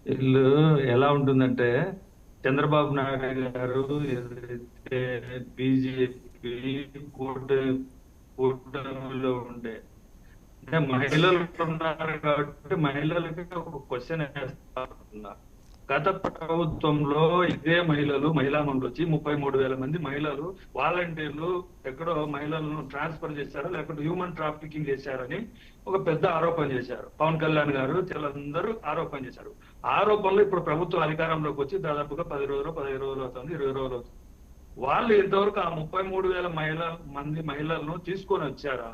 వీళ్ళు ఎలా ఉంటుందంటే చంద్రబాబు నాయుడు గారు ఏదైతే బీజేపీ కూటమి కూటమిలో ఉండే అంటే మహిళలు ఉన్నారు కాబట్టి మహిళలకి ఒక క్వశ్చన్ వేస్తా ఉన్నా. గత ప్రభుత్వంలో ఇదే మహిళలు మహిళా మండలి వచ్చి 33,000 మంది మహిళలు వాలంటీర్లు ఎక్కడో మహిళలను ట్రాన్స్ఫర్ చేశారు లేకపోతే హ్యూమన్ ట్రాఫికింగ్ చేశారని ఒక పెద్ద ఆరోపణ చేశారు. పవన్ కళ్యాణ్ గారు వీళ్ళందరూ ఆరోపణ చేశారు. ఆరోపణలు ఇప్పుడు ప్రభుత్వం అధికారంలోకి వచ్చి దాదాపుగా 10 రోజులు 15 రోజులు అవుతుంది, 20 రోజులు అవుతుంది. వాళ్ళు ఇంతవరకు ఆ 33,000 మంది మహిళలను తీసుకొని వచ్చారా?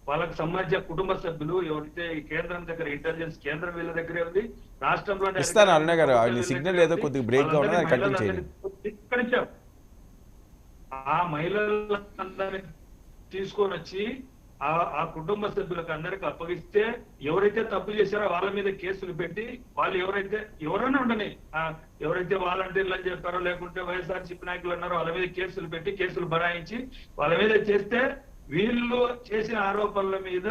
వాళ్ళకి సంబంధించిన కుటుంబ సభ్యులు ఎవరైతే ఈ కేంద్రం దగ్గర ఇంటెలిజెన్స్ కేంద్రం వీళ్ళ దగ్గరే ఉంది, రాష్ట్రంలో ఇస్తాను అరుణ గారు, ఆయన సిగ్నల్ ఏదో కొద్దిగా బ్రేక్ గా ఉన్నది, అది కంటిన్యూ చేయండి. ఆ మహిళలందరినీ తీసుకొని వచ్చి ఆ కుటుంబ సభ్యులకు అందరికి అప్పగిస్తే ఎవరైతే తప్పు చేశారో వాళ్ళ మీద కేసులు పెట్టి వాళ్ళు ఎవరైనా ఉండని ఎవరైతే వాలంటీర్లు అని చెప్పారో లేకుంటే వైఎస్ఆర్సీపీ నాయకులు అన్నారో వాళ్ళ మీద కేసులు పెట్టి కేసులు బనాయించి వాళ్ళ మీద చేస్తే వీళ్ళు చేసిన ఆరోపణల మీద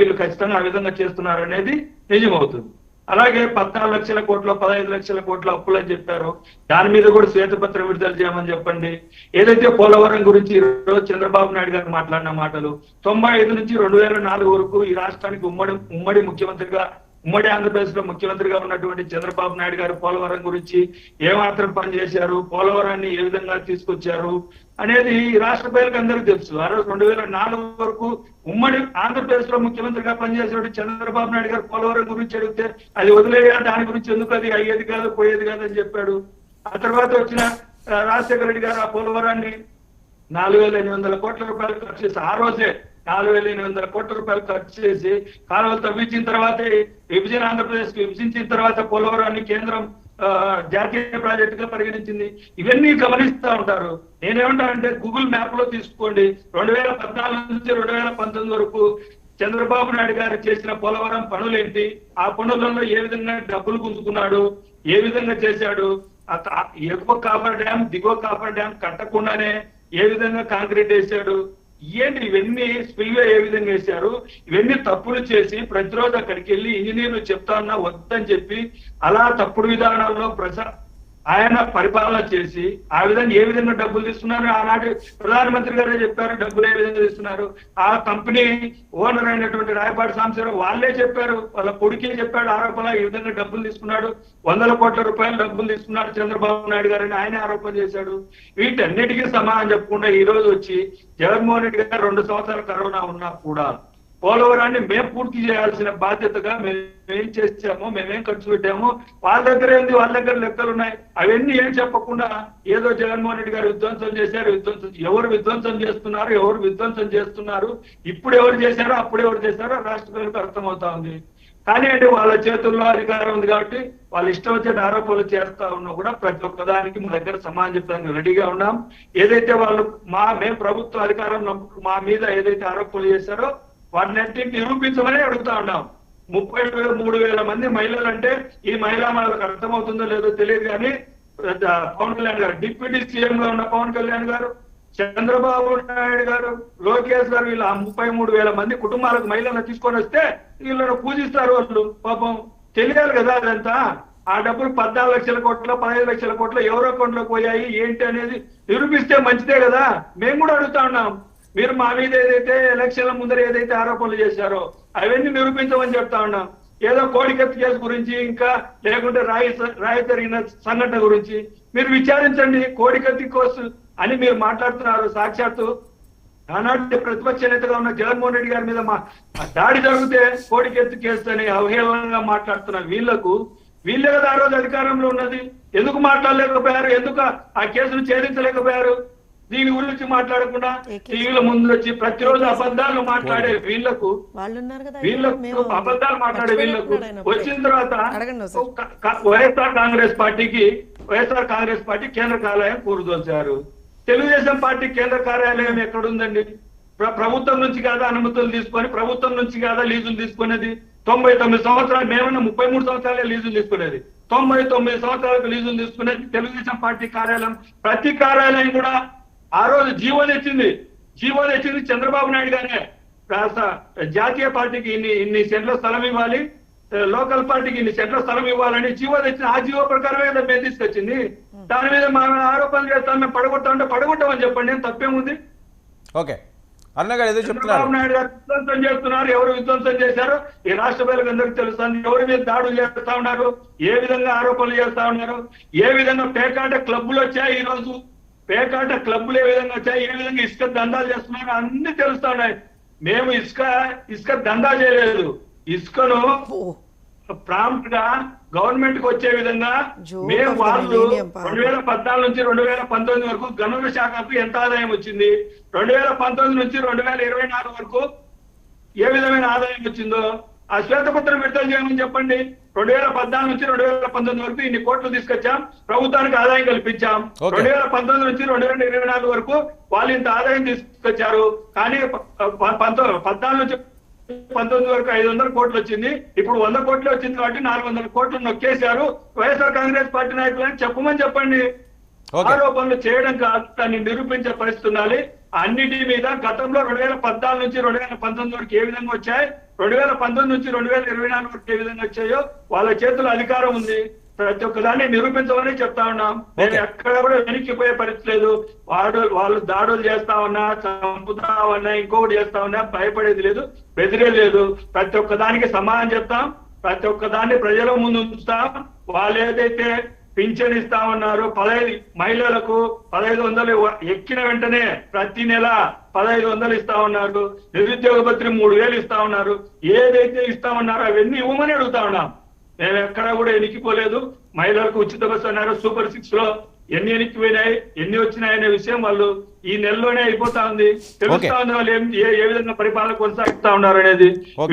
వీళ్ళు ఖచ్చితంగా ఆ విధంగా చేస్తున్నారు అనేది నిజమవుతుంది. అలాగే 14 లక్షల కోట్ల 15 లక్షల కోట్ల అప్పులు అని చెప్పారు, దాని మీద కూడా శ్వేతపత్రం విడుదల చేయమని చెప్పండి. ఏదైతే పోలవరం గురించి ఈరోజు చంద్రబాబు నాయుడు గారు మాట్లాడిన మాటలు 95 నుంచి 2004 వరకు ఈ రాష్ట్రానికి ఉమ్మడి ముఖ్యమంత్రిగా ఉమ్మడి ఆంధ్రప్రదేశ్ లో ముఖ్యమంత్రిగా ఉన్నటువంటి చంద్రబాబు నాయుడు గారు పోలవరం గురించి ఏమాత్రం పనిచేశారు, పోలవరాన్ని ఏ విధంగా తీసుకొచ్చారు అనేది రాష్ట్ర ప్రజలకు అందరికీ తెలుసు. ఆ రోజు 2004 వరకు ఉమ్మడి ఆంధ్రప్రదేశ్ లో ముఖ్యమంత్రిగా పనిచేసేటువంటి చంద్రబాబు నాయుడు గారు పోలవరం గురించి అడిగితే అది వదిలేయా, దాని గురించి ఎందుకు, అది అయ్యేది కాదు పోయేది కాదు అని చెప్పాడు. ఆ తర్వాత వచ్చిన రాజశేఖర రెడ్డి గారు ఆ పోలవరాన్ని 4,800 కోట్ల రూపాయలు ఖర్చు చేసి ఆ రోజే 4,800 కోట్ల రూపాయలు ఖర్చు చేసి కాలువలు తవ్వించిన తర్వాత విభజన ఆంధ్రప్రదేశ్ విభజించిన తర్వాత పోలవరాన్ని కేంద్రం జాతీయ ప్రాజెక్ట్ గా పరిగణించింది. ఇవన్నీ గమనిస్తూ ఉంటారు. నేనేమంటానంటే గూగుల్ మ్యాప్ లో తీసుకోండి, 2014 నుంచి 2019 వరకు చంద్రబాబు నాయుడు గారు చేసిన పోలవరం పనులేంటి, ఆ పనులలో ఏ విధంగా డబ్బులు గుంజుకున్నాడు, ఏ విధంగా చేశాడు, ఎగువ కాపర్ డ్యామ్ దిగువ కాపర్ డ్యామ్ కట్టకుండానే ఏ విధంగా కాంక్రీట్ వేశాడు, ఏంటి ఇవన్నీ స్పిల్వే ఏ విధంగా వేశారు, ఇవన్నీ తప్పులు చేసి ప్రతిరోజు అక్కడికి వెళ్ళి ఇంజనీర్లు చెప్తా ఉన్నా వద్దని చెప్పి అలా తప్పుడు విధానాల్లో ఆయన పరిపాలన చేసి ఆ విధంగా ఏ విధంగా డబ్బులు తీసుకున్నారు, ఆనాటి ప్రధానమంత్రి గారే చెప్పారు డబ్బులు ఏ విధంగా తీసుకున్నారు. ఆ కంపెనీ ఓనర్ అయినటువంటి రాయపాటి సాంబశివరావు వాళ్ళే చెప్పారు, వాళ్ళ కొడుకే చెప్పాడు ఆరోపణ ఈ విధంగా డబ్బులు తీసుకున్నాడు, 100 కోట్ల రూపాయలు డబ్బులు తీసుకున్నాడు చంద్రబాబు నాయుడు గారు అని ఆయన ఆరోపణ చేశాడు. వీటన్నిటికీ సమాధానం చెప్పకుండా ఈ రోజు వచ్చి జగన్మోహన్ రెడ్డి గారు 2 సంవత్సరాలు కరోనా ఉన్నా కూడా పోలవరాన్ని మేము పూర్తి చేయాల్సిన బాధ్యతగా మేమేం చేసామో మేమేం ఖర్చు పెట్టామో వాళ్ళ దగ్గర ఏంది, వాళ్ళ దగ్గర లెక్కలు ఉన్నాయి, అవన్నీ ఏం చెప్పకుండా ఏదో జగన్మోహన్ రెడ్డి గారు విధ్వంసం చేశారు, ఎవరు విధ్వంసం చేస్తున్నారు, ఇప్పుడు ఎవరు చేశారో అప్పుడు ఎవరు చేశారో రాష్ట్ర ప్రజలకు అర్థమవుతా ఉంది. కానీ అంటే వాళ్ళ చేతుల్లో అధికారం ఉంది కాబట్టి వాళ్ళు ఇష్టం వచ్చిన ఆరోపణలు చేస్తా ఉన్నా కూడా ప్రతి ఒక్కదానికి మా దగ్గర సమాధానం చెప్పడానికి రెడీగా ఉన్నాం. ఏదైతే వాళ్ళు మేము ప్రభుత్వ అధికారంలో మా మీద ఏదైతే ఆరోపణలు చేశారో వాటిని నిరూపించమని అడుగుతా ఉన్నాం. 33,000 మంది మహిళలు అంటే ఈ మహిళా మనకు అర్థమవుతుందో లేదో తెలియదు కానీ పవన్ కళ్యాణ్ గారు డిప్యూటీ సీఎం గా ఉన్న పవన్ కళ్యాణ్ గారు, చంద్రబాబు నాయుడు గారు, లోకేష్ గారు వీళ్ళ 33,000 మంది కుటుంబాలకు మహిళలను తీసుకొని వస్తే వీళ్ళను పూజిస్తారు. వాళ్ళు పాపం తెలియాలి కదా అదంతా. ఆ డబ్బులు 14 లక్షల కోట్ల 15 లక్షల కోట్ల ఎవరో అకౌంట్లోకి పోయాయి ఏంటి అనేది నిరూపిస్తే మంచిదే కదా. మేము కూడా అడుగుతా ఉన్నాం, మీరు మా మీద ఏదైతే ఎలక్షన్ల ముందర ఏదైతే ఆరోపణలు చేశారో అవన్నీ నిరూపించమని చెప్తా ఉన్నాం. ఏదో కోడికత్తి కేసు గురించి ఇంకా లేకుంటే రాయి జరిగిన సంఘటన గురించి మీరు విచారించండి. కోడికత్తి కేసు అని మీరు మాట్లాడుతున్నారు. సాక్షాత్తు ఆనాటి ప్రతిపక్ష నేతగా ఉన్న జగన్మోహన్ రెడ్డి గారి మీద దాడి జరిగితే కోడికత్తి కేసు అని అవహేళనంగా మాట్లాడుతున్న వీళ్ళే కదా ఆ రోజు అధికారంలో ఉన్నది. ఎందుకు మాట్లాడలేకపోయారు, ఎందుకు ఆ కేసును ఛేదించలేకపోయారు? దీని గురించి మాట్లాడకుండా టీవీల ముందు వచ్చి ప్రతిరోజు అబద్ధాలు మాట్లాడే వీళ్లకు వచ్చిన తర్వాత వైఎస్ఆర్ కాంగ్రెస్ పార్టీ కేంద్ర కార్యాలయం కూరుదోల్చారు. తెలుగుదేశం పార్టీ కేంద్ర కార్యాలయం ఎక్కడుందండి? ప్రభుత్వం నుంచి కాదా అనుమతులు తీసుకొని, ప్రభుత్వం నుంచి కాదా లీజులు తీసుకునేది? 99 సంవత్సరాలు, మేమన్నా 33 సంవత్సరాలే లీజులు తీసుకునేది, 99 సంవత్సరాలకు లీజులు తీసుకునేది తెలుగుదేశం పార్టీ కార్యాలయం. ప్రతి కార్యాలయం కూడా ఆ రోజు జీవో తెచ్చింది చంద్రబాబు నాయుడు గారే. జాతీయ పార్టీకి ఇన్ని సెంట్ల స్థలం ఇవ్వాలి, లోకల్ పార్టీకి ఇన్ని సెంట్ల స్థలం ఇవ్వాలని జీవో తెచ్చిన ఆ జీవో ప్రకారమే కదా మేము తీసుకొచ్చింది. దాని మీద మా ఆరోపణలు చేస్తాం, మేము పడగొట్టామంటే పడగొట్టామని చెప్పండి, ఏం తప్పేముంది? ఓకే, అరుణ గారు ఏదో చెప్తున్నారు. చంద్రబాబు నాయుడు గారు విధ్వంసం చేస్తున్నారు. ఎవరు విధ్వంసం చేశారు ఈ రాష్ట్ర ప్రజలకు అందరికీ తెలుస్తుంది. ఎవరి మీద దాడులు చేస్తా ఉన్నారు, ఏ విధంగా ఆరోపణలు చేస్తా ఉన్నారు, ఏ విధంగా పేకాట క్లబ్బులు వచ్చాయి, ఈ రోజు పేకాట క్లబ్బులు ఏ విధంగా వచ్చాయి, ఏ విధంగా ఇసుక దందాలు చేస్తున్నారు అన్ని తెలుస్తా ఉన్నాయి. మేము ఇసుక దందా చేయలేదు. ఇసుకను ప్రాంప్ట్ గా గవర్నమెంట్ కి వచ్చే విధంగా మేము వాళ్ళు 2014 నుంచి 2019 వరకు గనుల శాఖకు ఎంత ఆదాయం వచ్చింది, 2019 నుంచి 2024 వరకు ఏ విధమైన ఆదాయం వచ్చిందో ఆ శ్వేతపత్రం విడుదల చేయమని చెప్పండి. 2014 నుంచి 2019 వరకు ఇన్ని కోట్లు తీసుకొచ్చాం, ప్రభుత్వానికి ఆదాయం కల్పించాం. 2019 నుంచి 2024 వరకు వాళ్ళు ఇంత ఆదాయం తీసుకొచ్చారు. కానీ 14 నుంచి 19 వరకు 500 కోట్లు వచ్చింది. ఇప్పుడు 100 కోట్లు వచ్చింది కాబట్టి 400 కోట్లు నొక్కేశారు వైఎస్ఆర్ కాంగ్రెస్ పార్టీ నాయకులని చెప్పమని చెప్పండి. ఆరోపణలు చేయడం కాదు, దాన్ని నిరూపించే పరిస్థితి ఉండాలి. అన్నిటి మీద గతంలో 2014 నుంచి 2019 వరకు ఏ విధంగా వచ్చాయి, 2019 నుంచి 2024 వరకు ఏ విధంగా వచ్చాయో వాళ్ళ చేతుల్లో అధికారం ఉంది. ప్రతి ఒక్కదాన్ని నిరూపించమని చెప్తా ఉన్నాం. నేను ఎక్కడ కూడా వెనక్కిపోయే పరిస్థితి లేదు. వాళ్ళు దాడులు చేస్తా ఉన్నా, చంపుతా ఉన్నా, ఇంకొకటి చేస్తా ఉన్నా భయపడేది లేదు, బెదిరేది లేదు. ప్రతి ఒక్కదానికి సమాధానం చెప్తాం, ప్రతి ఒక్కదాన్ని ప్రజల ముందు ఉంచుతాం. వాళ్ళు ఏదైతే పింఛన్ ఇస్తా ఉన్నారు 15 మహిళలకు 1500 ఎక్కిన వెంటనే ప్రతి నెల 1500 ఇస్తా ఉన్నారు. నిరుద్యోగ భత్రి 3000 ఇస్తా ఉన్నారు. ఏదైతే ఇస్తా ఉన్నారో అవన్నీ ఇవ్వమని అడుగుతా ఉన్నాం. మేము ఎక్కడా కూడా ఎనికిపోలేదు. మహిళలకు ఉచిత బస్సు అన్నారు. సూపర్ 6 లో ఎన్ని ఎనికిపోయినాయి, ఎన్ని వచ్చినాయి అనే విషయం వాళ్ళు ఈ నెలలోనే అయిపోతా ఉంది. తెలుస్తా ఉంది వాళ్ళు ఏ విధంగా పరిపాలన కొనసాగిస్తా ఉన్నారు అనేది.